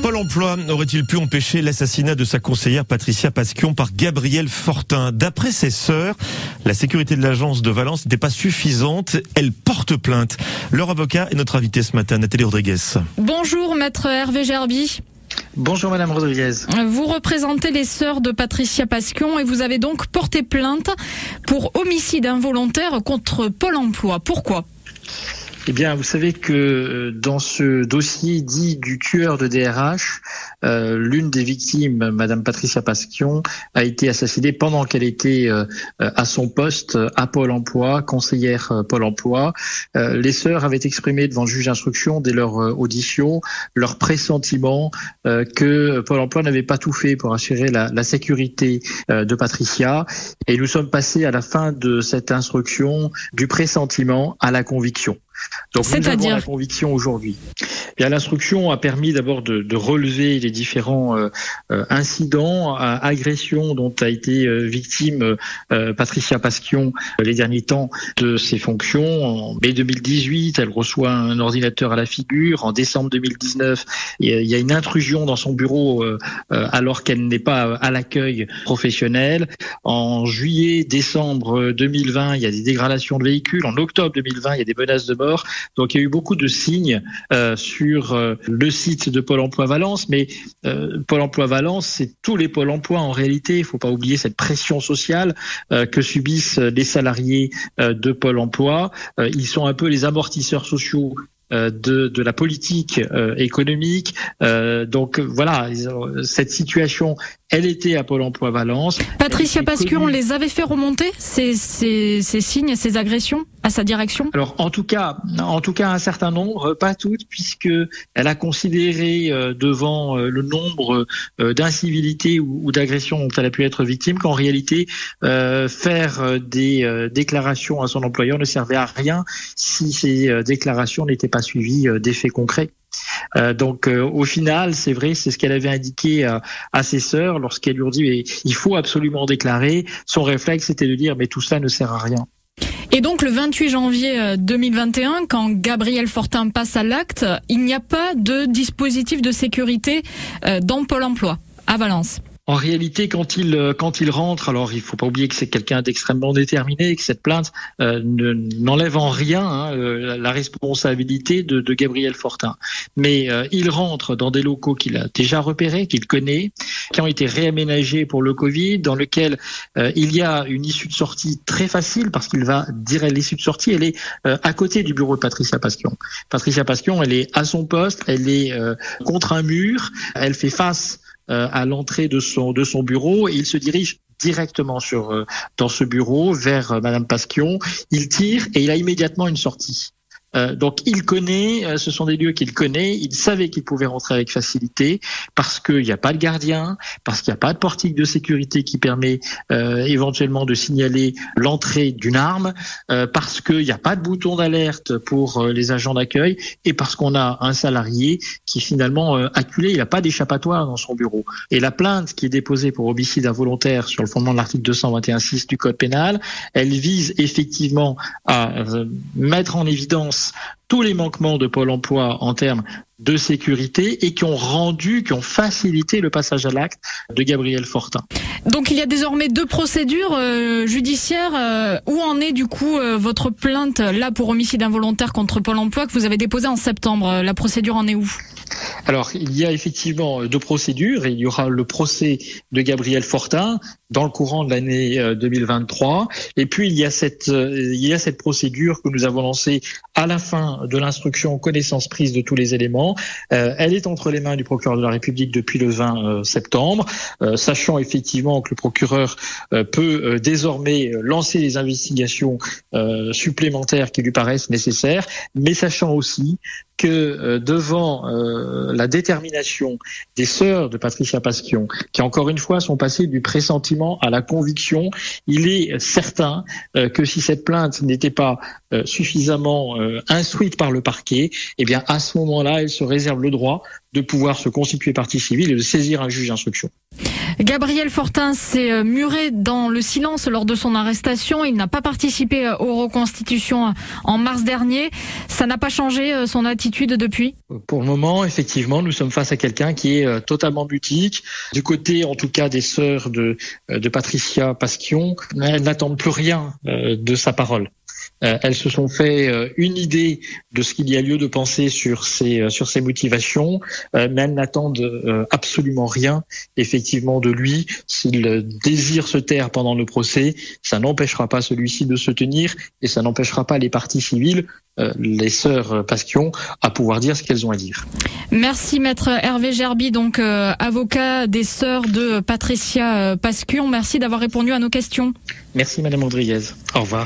Pôle emploi aurait-il pu empêcher l'assassinat de sa conseillère Patricia Pasquion par Gabriel Fortin? D'après ses sœurs, la sécurité de l'agence de Valence n'était pas suffisante. Elle porte plainte. Leur avocat est notre invité ce matin, Nathalie Rodriguez. Bonjour, maître Hervé Gerby. Bonjour Madame Rodriguez. Vous représentez les sœurs de Patricia Pasquion et vous avez donc porté plainte pour homicide involontaire contre Pôle emploi. Pourquoi ? Eh bien, vous savez que dans ce dossier dit du tueur de DRH, l'une des victimes, Madame Patricia Pasquion, a été assassinée pendant qu'elle était à son poste à Pôle emploi, conseillère Pôle emploi. Les sœurs avaient exprimé devant le juge d'instruction dès leur audition leur pressentiment que Pôle emploi n'avait pas tout fait pour assurer la sécurité de Patricia. Et nous sommes passés à la fin de cette instruction du pressentiment à la conviction. Donc nous avons la conviction aujourd'hui. Bien, l'instruction a permis d'abord de relever les différents incidents, agressions dont a été victime Patricia Pasquion les derniers temps de ses fonctions. En mai 2018, elle reçoit un ordinateur à la figure. En décembre 2019, il y a une intrusion dans son bureau alors qu'elle n'est pas à l'accueil professionnel. En juillet, décembre 2020, il y a des dégradations de véhicules. En octobre 2020, il y a des menaces de mort. Donc il y a eu beaucoup de signes sur le site de Pôle emploi Valence, mais Pôle emploi Valence, c'est tous les pôles emploi en réalité. Il ne faut pas oublier cette pression sociale que subissent les salariés de Pôle emploi. Ils sont un peu les amortisseurs sociaux de la politique économique. Donc voilà, cette situation, elle était à Pôle emploi Valence. Patricia Pasquion les avait fait remonter ces signes, ces agressions à sa direction? Alors en tout cas un certain nombre, pas toutes, puisque elle a considéré devant le nombre d'incivilités ou d'agressions dont elle a pu être victime qu'en réalité faire des déclarations à son employeur ne servait à rien si ces déclarations n'étaient pas suivies d'effets concrets. Donc au final, c'est vrai, c'est ce qu'elle avait indiqué à ses sœurs lorsqu'elle lui ont dit mais il faut absolument déclarer. Son réflexe était de dire mais tout ça ne sert à rien. Et donc le 28 janvier 2021, quand Gabriel Fortin passe à l'acte, il n'y a pas de dispositif de sécurité dans Pôle emploi à Valence. En réalité, quand il rentre, alors il faut pas oublier que c'est quelqu'un d'extrêmement déterminé et que cette plainte n'enlève en rien la responsabilité de Gabriel Fortin. Mais il rentre dans des locaux qu'il a déjà repérés, qu'il connaît, qui ont été réaménagés pour le Covid, dans lequel il y a une issue de sortie très facile parce qu'il va dire l'issue de sortie, elle est à côté du bureau de Patricia Pasquion. Patricia Pasquion, elle est à son poste, elle est contre un mur, elle fait face à l'entrée de son bureau et il se dirige directement dans ce bureau vers Madame Pasquion. Il tire et il a immédiatement une sortie. Donc il connaît, ce sont des lieux qu'il connaît, il savait qu'il pouvait rentrer avec facilité parce qu'il n'y a pas de gardien, parce qu'il n'y a pas de portique de sécurité qui permet éventuellement de signaler l'entrée d'une arme, parce qu'il n'y a pas de bouton d'alerte pour les agents d'accueil et parce qu'on a un salarié qui finalement acculé, il n'a pas d'échappatoire dans son bureau. Et la plainte qui est déposée pour homicide involontaire sur le fondement de l'article 221.6 du Code pénal, elle vise effectivement à mettre en évidence tous les manquements de Pôle emploi en termes de sécurité et qui ont facilité le passage à l'acte de Gabriel Fortin. Donc il y a désormais 2 procédures judiciaires. Où en est du coup votre plainte là pour homicide involontaire contre Pôle emploi que vous avez déposée en septembre? La procédure en est où? Alors, il y a effectivement 2 procédures. Il y aura le procès de Gabriel Fortin dans le courant de l'année 2023. Et puis, il y a cette procédure que nous avons lancée à la fin de l'instruction connaissance prise de tous les éléments. Elle est entre les mains du procureur de la République depuis le 20 septembre, sachant effectivement que le procureur peut désormais lancer les investigations supplémentaires qui lui paraissent nécessaires, mais sachant aussi que devant la détermination des sœurs de Patricia Pasquion, qui encore une fois sont passées du pressentiment à la conviction, il est certain que si cette plainte n'était pas suffisamment instruites par le parquet, eh bien à ce moment-là, elles se réservent le droit de pouvoir se constituer partie civile et de saisir un juge d'instruction. Gabriel Fortin s'est muré dans le silence lors de son arrestation. Il n'a pas participé aux reconstitutions en mars dernier. Ça n'a pas changé son attitude depuis ? Pour le moment, effectivement, nous sommes face à quelqu'un qui est totalement mutique. Du côté, en tout cas, des sœurs de Patricia Pasquion, elles n'attendent plus rien de sa parole. Elles se sont fait une idée de ce qu'il y a lieu de penser sur ses motivations, mais elles n'attendent absolument rien, effectivement, de lui. S'il désire se taire pendant le procès, ça n'empêchera pas celui-ci de se tenir et ça n'empêchera pas les parties civiles, les sœurs Pasquion, à pouvoir dire ce qu'elles ont à dire. Merci maître Hervé Gerby, donc avocat des sœurs de Patricia Pasquion. Merci d'avoir répondu à nos questions. Merci madame Rodriguez. Au revoir.